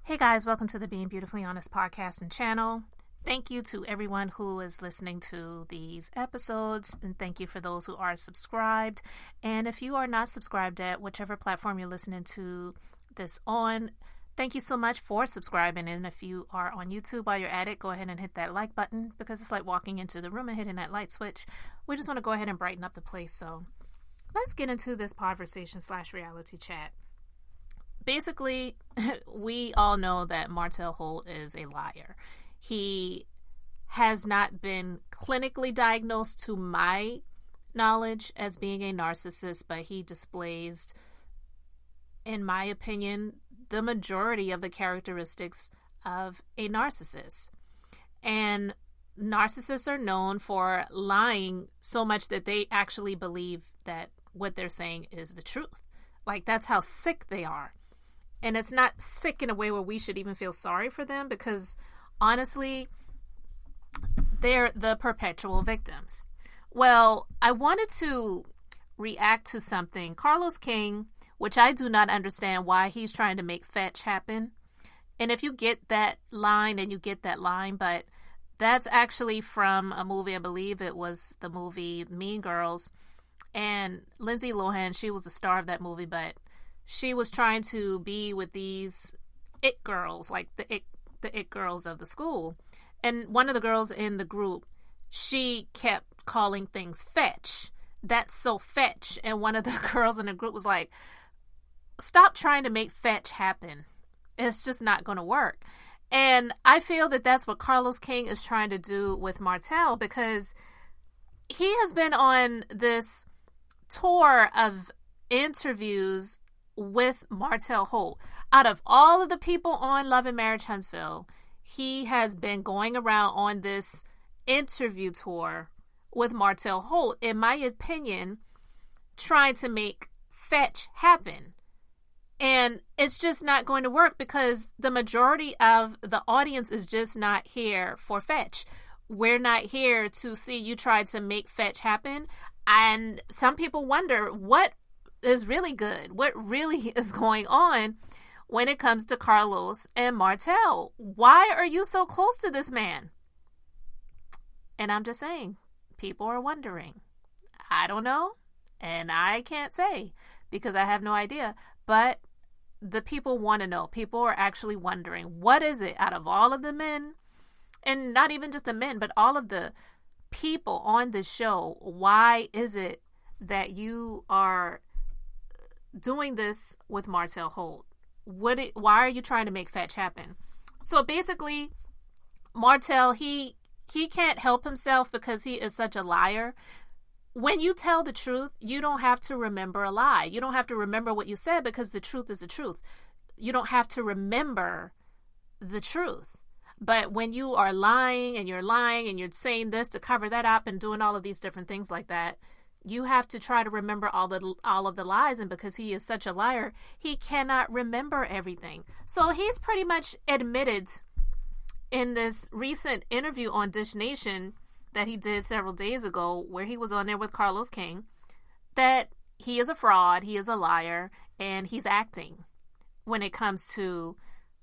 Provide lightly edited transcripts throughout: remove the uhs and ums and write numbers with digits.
Hey guys, welcome to the Being Beautifully Honest podcast and channel. Thank you to everyone who is listening to these episodes, and thank you for those who are subscribed. And if you are not subscribed at whichever platform you're listening to this on, thank you so much for subscribing. And if you are on YouTube while you're at it, go ahead and hit that like button, because it's like walking into the room and hitting that light switch. We just want to go ahead and brighten up the place. So let's get into this conversation/reality chat. Basically, we all know that Martell Holt is a liar. He has not been clinically diagnosed, to my knowledge, as being a narcissist, but he displays, in my opinion, the majority of the characteristics of a narcissist. And narcissists are known for lying so much that they actually believe that what they're saying is the truth. Like, that's how sick they are. And it's not sick in a way where we should even feel sorry for them, because honestly, they're the perpetual victims. Well, I wanted to react to something. Carlos King, which I do not understand why he's trying to make fetch happen. And if you get that line, and you get that line, but that's actually from a movie. I believe it was the movie Mean Girls. And Lindsay Lohan, she was the star of that movie, but she was trying to be with these it girls, like the it girls of the school. And one of the girls in the group, she kept calling things fetch. That's so fetch. And one of the girls in the group was like, stop trying to make fetch happen. It's just not going to work. And I feel that that's what Carlos King is trying to do with Martell, because he has been on this tour of interviews with Martell Holt. Out of all of the people on Love and Marriage Huntsville, he has been going around on this interview tour with Martell Holt, in my opinion, trying to make fetch happen. And it's just not going to work, because the majority of the audience is just not here for fetch. We're not here to see you try to make fetch happen. And some people wonder what is really good, what really is going on when it comes to Carlos and Martell. Why are you so close to this man? And I'm just saying, people are wondering. I don't know, and I can't say, because I have no idea, but the people want to know. People are actually wondering, what is it out of all of the men, and not even just the men, but all of the people on the show, why is it that you are doing this with Martell Holt? Why are you trying to make fetch happen? So basically, Martell, he can't help himself, because he is such a liar. When you tell the truth, you don't have to remember a lie. You don't have to remember what you said, because the truth is the truth. You don't have to remember the truth. But when you are lying and you're saying this to cover that up and doing all of these different things like that, you have to try to remember all of the lies. And because he is such a liar, he cannot remember everything. So he's pretty much admitted in this recent interview on Dishnation that he did several days ago, where he was on there with Carlos King, that he is a fraud, he is a liar, and he's acting when it comes to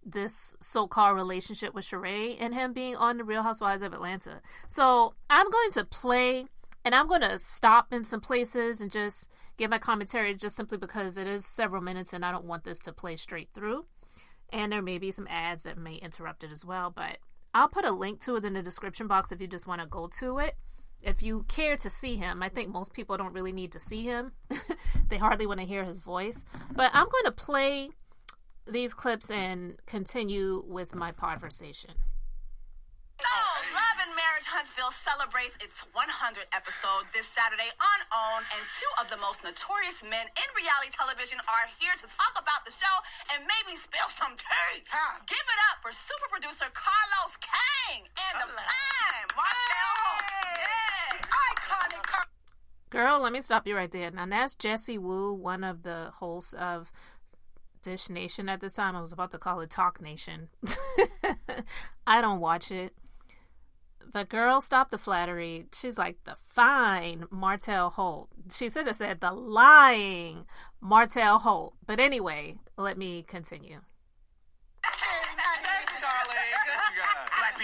this so-called relationship with Sheree and him being on the Real Housewives of Atlanta. So I'm going to play, and I'm going to stop in some places and just give my commentary, just simply because it is several minutes and I don't want this to play straight through. And there may be some ads that may interrupt it as well, but I'll put a link to it in the description box if you just want to go to it. If you care to see him, I think most people don't really need to see him. They hardly want to hear his voice. But I'm going to play these clips and continue with my conversation. So, Love and Marriage Huntsville celebrates its 100th episode this Saturday on OWN, and two of the most notorious men in reality television are here to talk about the show and maybe spill some tea. Give it up for super producer Carlos King and the fine Martell Holt. Yeah. Iconic. Girl, let me stop you right there. Now, that's Jessie Wu, one of the hosts of Dish Nation at this time. I was about to call it Talk Nation. I don't watch it. But girl, stop the flattery. She's like, the fine Martell Holt. She should have said the lying Martell Holt. But anyway, let me continue. King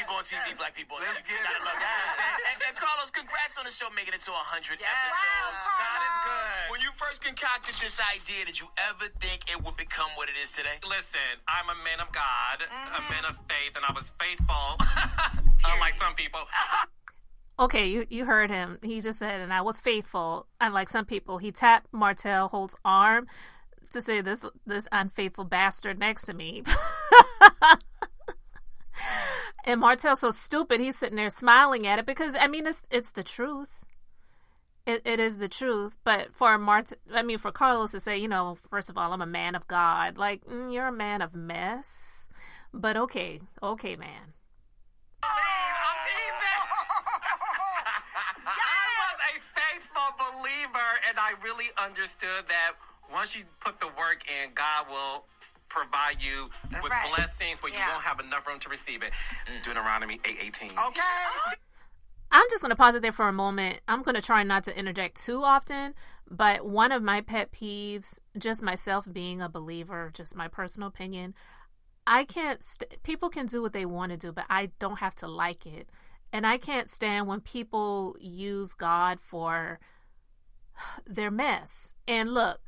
people on TV, black people on TV. Let's get it. Gotta love that. And Carlos, congrats on the show making it to 100 episodes. Wow, God is good. When you first concocted this idea, did you ever think it would become what it is today? Listen, I'm a man of God, a man of faith, and I was faithful, unlike some people. Okay, you heard him. He just said, and I was faithful, unlike some people. He tapped Martell Holt's arm to say, this unfaithful bastard next to me. And Martell's so stupid, he's sitting there smiling at it because, I mean, it's the truth. It is the truth. But for Carlos to say, first of all, I'm a man of God. Like, you're a man of mess. But okay, man. And I really understood that once you put the work in, God will provide you with blessings, but you won't have enough room to receive it. Deuteronomy 8:18. Okay. I'm just going to pause it there for a moment. I'm going to try not to interject too often, but one of my pet peeves, just myself being a believer, just my personal opinion, people can do what they want to do, but I don't have to like it. And I can't stand when people use God for their mess. And look,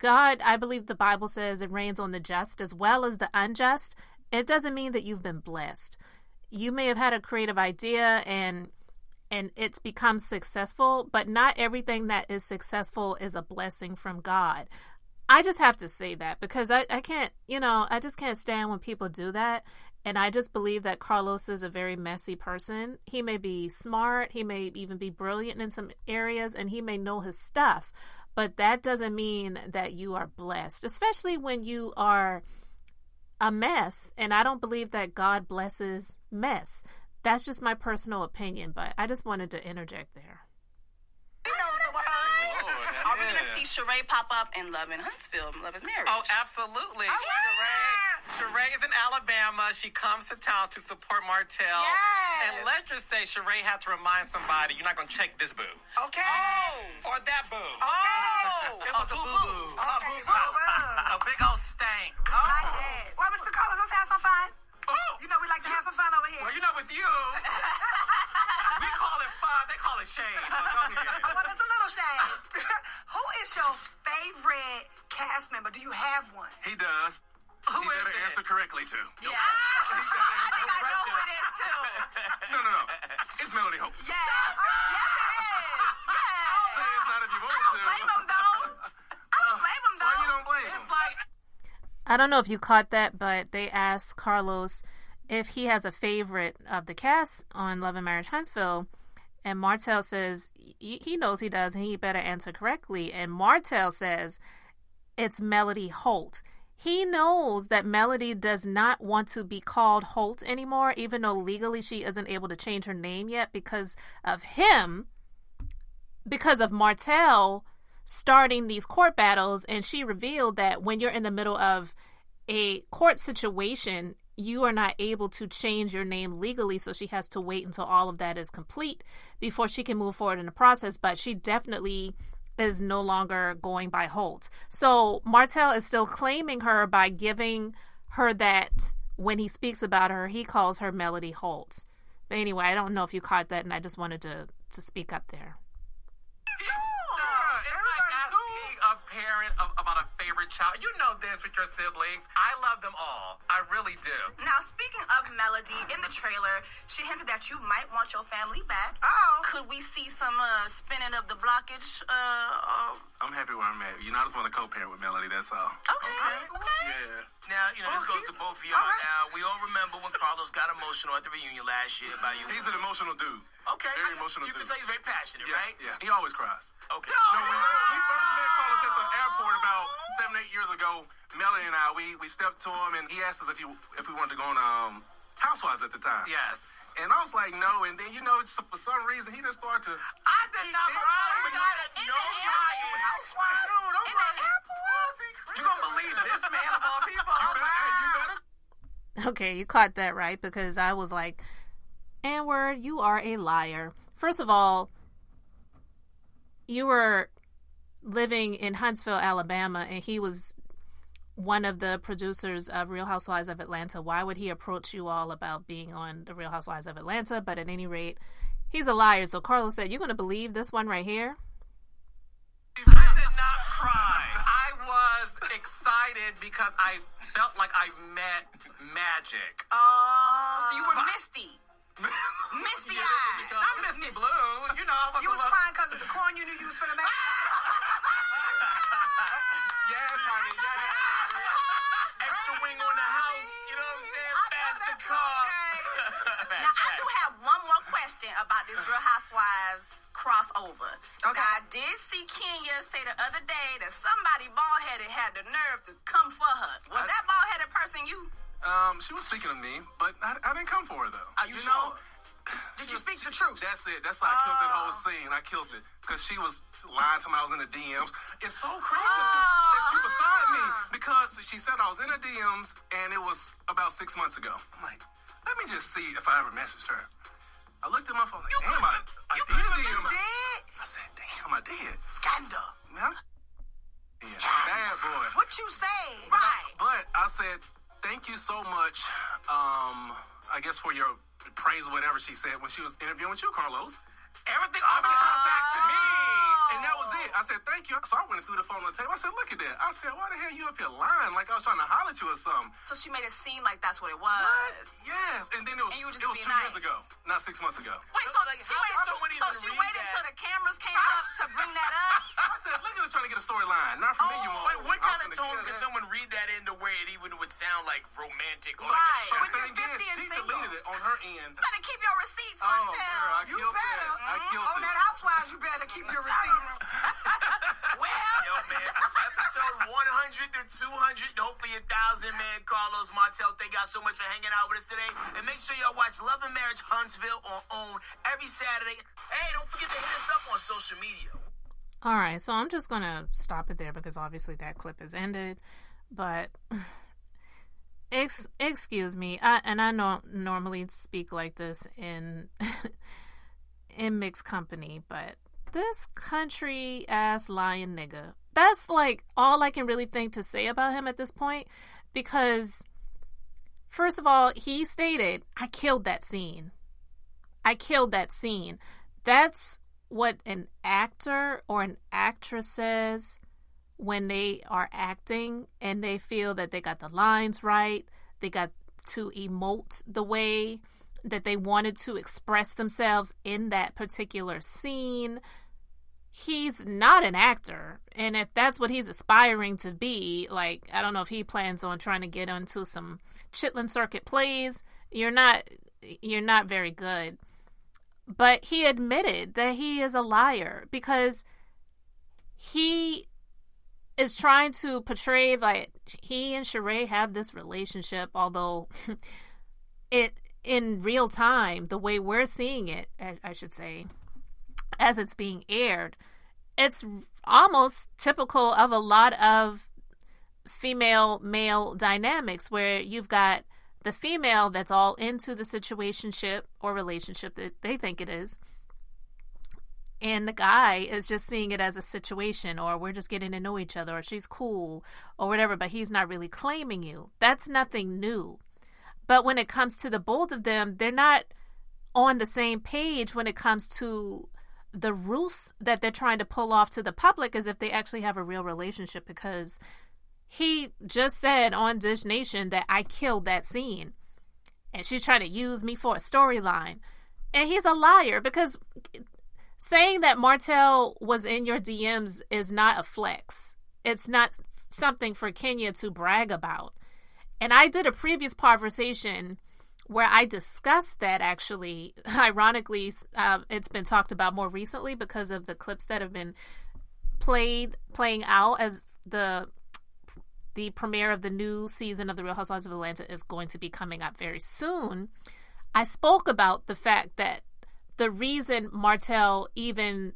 God, I believe the Bible says it rains on the just as well as the unjust. It doesn't mean that you've been blessed. You may have had a creative idea and it's become successful, but not everything that is successful is a blessing from God. I just have to say that because I can't, I just can't stand when people do that. And I just believe that Carlos is a very messy person. He may be smart. He may even be brilliant in some areas, and he may know his stuff. But that doesn't mean that you are blessed, especially when you are a mess. And I don't believe that God blesses mess. That's just my personal opinion, but I just wanted to interject there. Are we going to see Sheree pop up in Love and Huntsville, Love and Marriage? Oh, absolutely. Sheree is in Alabama. She comes to town to support Martell. Yes. And let's just say Sheree had to remind somebody, you're not going to check this boo. Okay. Or that boo. Oh. It was a boo-boo. Okay. A big old stank. Like that. Well, Mr. Carlos, let's have some fun. Oh. We like to have some fun over here. Well, with you, we call it fun. They call it shade. Well, it's a little shade. Who is your favorite cast member? Do you have one? He does. Who He is better it? answer correctly, too. Yeah. I think I know who it is, too. No. It's Melody Hope. Yes. Yes, it is. Yes. Say it's not if you want I don't blame him, though. Why you don't blame him? It's like... I don't know if you caught that, but they asked Carlos if he has a favorite of the cast on Love and Marriage Huntsville. And Martell says he knows he does, and he better answer correctly. And Martell says it's Melody Holt. He knows that Melody does not want to be called Holt anymore, even though legally she isn't able to change her name yet because of him, because of Martell starting these court battles. And she revealed that when you're in the middle of a court situation, you are not able to change your name legally. So she has to wait until all of that is complete before she can move forward in the process. But she definitely is no longer going by Holt. So Martell is still claiming her by giving her that when he speaks about her, he calls her Melody Holt. But anyway, I don't know if you caught that, and I just wanted to speak up there. A parent about a favorite child. You know this with your siblings. I love them all. I really do. Now, speaking of Melody, in the trailer, she hinted that you might want your family back. Could we see some spinning of the blockage? I'm happy where I'm at. I just want to co-parent with Melody, that's all. Okay. Yeah. Now, this goes to both of y'all. Now, we all remember when Carlos got emotional at the reunion last year about you. He's an emotional dude. Okay. Very emotional You dude. can tell he's very passionate, right? Yeah. He always cries. Okay. No, when we first met Carlos at the airport about 7-8 years ago, Melody and I, we stepped to him, and he asked us if we wanted to go on Housewives at the time. Yes. And I was like, no. And then, for some reason, he just started to... I did not cry. No crying. Housewives? Dude, don't cry. You gonna believe this man of all people? You better. Okay, you caught that right, because I was like, N-word, you are a liar. First of all, you were living in Huntsville, Alabama, and he was one of the producers of Real Housewives of Atlanta. Why would he approach you all about being on the Real Housewives of Atlanta? But at any rate, he's a liar. So Carlos said, "You're going to believe this one right here?" I did not cry. I was excited because I felt like I met magic. So you were misty. Misty-eyed. I'm Misty Blue. You know, You was crying because of the corn you knew you was finna make? Yes, honey, yes. Extra wing on the house. You know what I'm saying? Fast the car. Now, I do have one more question about this Real Housewives crossover. Okay. Now, I did see Kenya say the other day that somebody bald-headed had the nerve to come for her. Was that bald-headed person you? She was speaking to me, but I didn't come for her, though. Are you sure? Did you speak the truth? That's it. That's why I killed that whole scene. I killed it. Because she was lying to me I was in the DMs. It's so crazy that you beside me. Because she said I was in the DMs, and it was about 6 months ago. I'm like, let me just see if I ever messaged her. I looked at my phone, like, damn, I did DM her. I said, damn, I did. Scandal. Man, bad boy. What you say? Right. But I said, thank you so much, I guess, for your praise or whatever she said when she was interviewing with you, Carlos. Everything also comes back to me. And that was it. I said, thank you. So I went through the phone on the table. I said, look at that. I said, why the hell you up here lying like I was trying to holler at you or something? So she made it seem like that's what it was. What? Yes. And then it was, And you were just it was being 2 years nice. ago, not 6 months ago. Wait, so she waited till the cameras came up to bring that up? I said, look at her trying to get a storyline. Not from me, you won't. Wait, what kind of I'm tone finna could kill someone read that into where it even would sound like romantic or Right. like a shock? When you're Thing 50 is, and she single. deleted it on her end. You better keep your receipts, Oh, Martell. girl, I You killed better. that. I killed On it. that Housewives, you better keep your receipts. Well, Yo, man, episode 100 to 200, hopefully 1,000, man. Carlos, Martell, thank y'all so much for hanging out with us today. And make sure y'all watch Love and Marriage Huntsville on OWN every Saturday. Hey, don't forget to hit us up on social media. All right, so I'm just going to stop it there because obviously that clip has ended. But excuse me, I don't normally speak like this in in mixed company, but this country ass lying nigga, that's like all I can really think to say about him at this point. Because first of all, he stated, I killed that scene. That's what an actor or an actress says when they are acting and they feel that they got the lines right, they got to emote the way that they wanted to express themselves in that particular scene. He's not an actor, and if that's what he's aspiring to be, like, I don't know if he plans on trying to get onto some Chitlin Circuit plays, you're not very good. But he admitted that he is a liar because he is trying to portray like he and Sheree have this relationship, although it in real time, the way we're seeing it, I should say, as it's being aired, it's almost typical of a lot of female-male dynamics where you've got the female that's all into the situationship or relationship that they think it is, and the guy is just seeing it as a situation, or we're just getting to know each other, or she's cool, or whatever, but he's not really claiming you. That's nothing new. But when it comes to the both of them, they're not on the same page when it comes to the ruse that they're trying to pull off to the public as if they actually have a real relationship, because he just said on Dish Nation that I killed that scene and she's trying to use me for a storyline. And he's a liar, because saying that Martell was in your DMs is not a flex. It's not something for Kenya to brag about. And I did a previous conversation where I discussed that, actually. Ironically, it's been talked about more recently because of the clips that have been playing out as the premiere of the new season of The Real Housewives of Atlanta is going to be coming up very soon. I spoke about the fact that the reason Martell even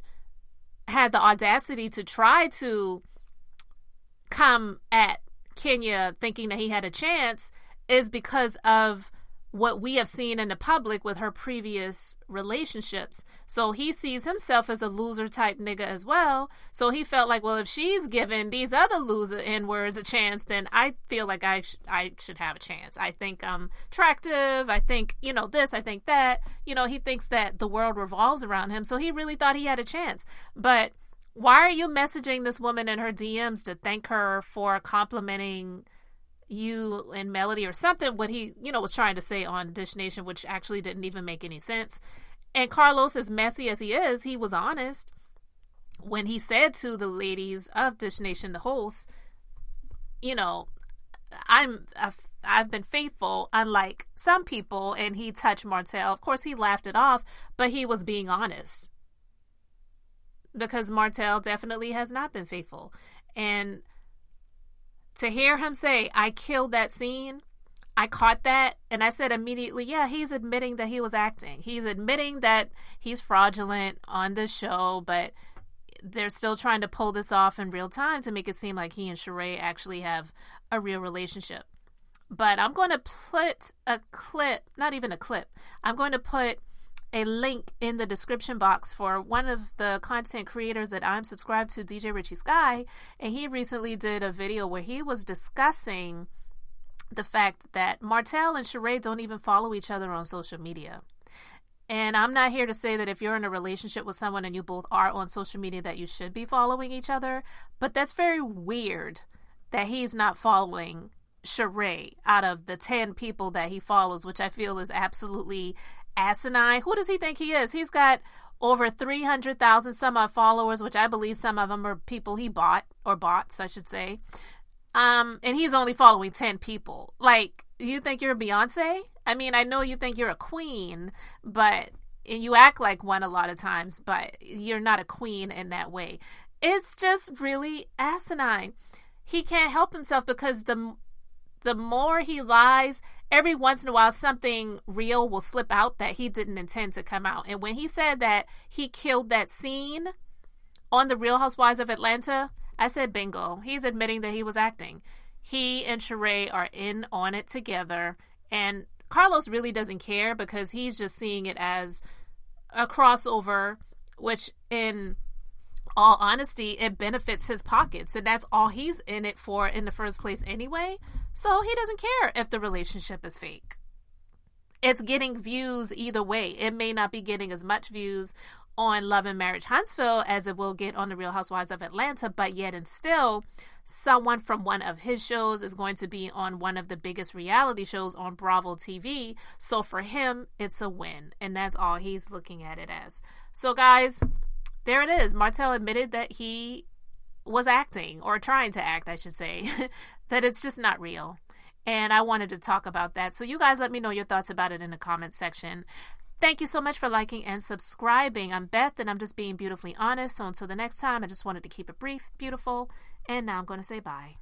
had the audacity to try to come at Kenya thinking that he had a chance is because of what we have seen in the public with her previous relationships. So he sees himself as a loser type nigga as well. So he felt like, well, if she's giving these other loser N-words a chance, then I feel like I should have a chance. I think I'm attractive. I think, this, I think that. He thinks that the world revolves around him. So he really thought he had a chance. But why are you messaging this woman in her DMs to thank her for complimenting you and Melody or something, what he, was trying to say on Dish Nation, which actually didn't even make any sense. And Carlos, as messy as he is, he was honest when he said to the ladies of Dish Nation, the hosts, I've been faithful, unlike some people, and he touched Martell. Of course, he laughed it off, but he was being honest because Martell definitely has not been faithful. And to hear him say, I killed that scene, I caught that, and I said immediately, yeah, he's admitting that he was acting. He's admitting that he's fraudulent on this show, but they're still trying to pull this off in real time to make it seem like he and Sheree actually have a real relationship. But I'm going to put a clip, not even a clip, I'm going to put a link in the description box for one of the content creators that I'm subscribed to, DJ Richie Skye, and he recently did a video where he was discussing the fact that Martell and Sheree don't even follow each other on social media. And I'm not here to say that if you're in a relationship with someone and you both are on social media that you should be following each other, but that's very weird that he's not following Sheree out of the 10 people that he follows, which I feel is absolutely asinine. Who does he think he is? He's got over 300,000 some odd followers, which I believe some of them are people he bought, or bots, I should say. And he's only following 10 people. Like, you think you're Beyonce? I mean, I know you think you're a queen, and you act like one a lot of times, but you're not a queen in that way. It's just really asinine. He can't help himself because the more he lies, every once in a while something real will slip out that he didn't intend to come out. And when he said that he killed that scene on The Real Housewives of Atlanta, I said bingo. He's admitting that he was acting. He and Sheree are in on it together. And Carlos really doesn't care because he's just seeing it as a crossover, which in all honesty, it benefits his pockets. And that's all he's in it for in the first place anyway. So he doesn't care if the relationship is fake. It's getting views either way. It may not be getting as much views on Love and Marriage Huntsville as it will get on The Real Housewives of Atlanta, but yet and still, someone from one of his shows is going to be on one of the biggest reality shows on Bravo TV. So for him, it's a win. And that's all he's looking at it as. So guys, there it is. Martell admitted that he was acting, or trying to act, I should say, that it's just not real. And I wanted to talk about that. So you guys let me know your thoughts about it in the comment section. Thank you so much for liking and subscribing. I'm Beth, and I'm just being beautifully honest. So until the next time, I just wanted to keep it brief, beautiful, and now I'm going to say bye.